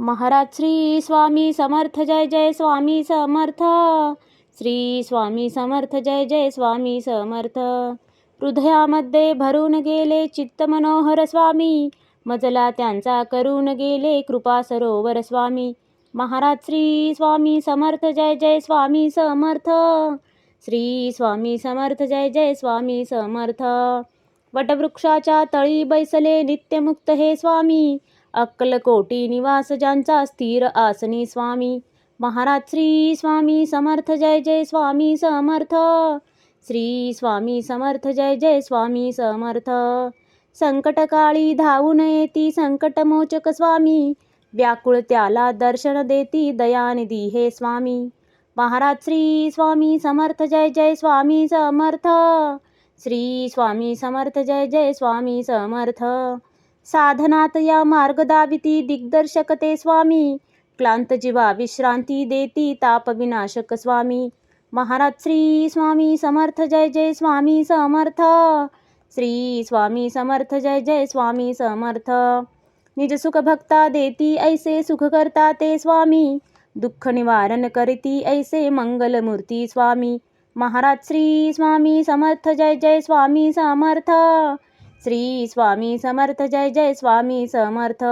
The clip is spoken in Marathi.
महाराज श्री स्वामी समर्थ, जय जय स्वामी समर्थ. श्री स्वामी समर्थ, जय जय स्वामी समर्थ. हृदयामध्ये भरून गेले चित्त मनोहर स्वामी, मजला त्यांचा करून गेले कृपा सरोवर स्वामी. महाराज श्री स्वामी समर्थ, जय जय स्वामी समर्थ. श्री स्वामी समर्थ, जय जय स्वामी समर्थ. वटवृक्षाच्या तळी बैसले नित्यमुक्त हे स्वामी, अक्कलकोटी निवास ज्यांचा स्थिर आसनी स्वामी. महाराज श्री स्वामी समर्थ, जय जय स्वामी समर्थ. श्री स्वामी समर्थ, जय जय स्वामी समर्थ. संकटकाळी धावून येती संकटमोचक स्वामी, व्याकुळ त्याला दर्शन देती दयानिधी हे स्वामी. महाराज श्री स्वामी समर्थ, जय जय स्वामी समर्थ. श्री स्वामी समर्थ, जय जय स्वामी समर्थ. साधनात या मार्ग दाविती दिग्दर्शक ते स्वामी, क्लांत जीवा विश्रांती देती ताप विनाशक स्वामी. महाराज श्री स्वामी समर्थ, जय जय स्वामी समर्थ. श्री स्वामी समर्थ, जय जय स्वामी समर्थ. निज सुख भक्ता देती ऐसे सुख करता ते स्वामी, दुःख निवारण करती ऐसे मंगलमूर्ती स्वामी. महाराज श्री स्वामी समर्थ, जय जय स्वामी समर्थ. श्री स्वामी समर्थ, जय जय स्वामी समर्थ.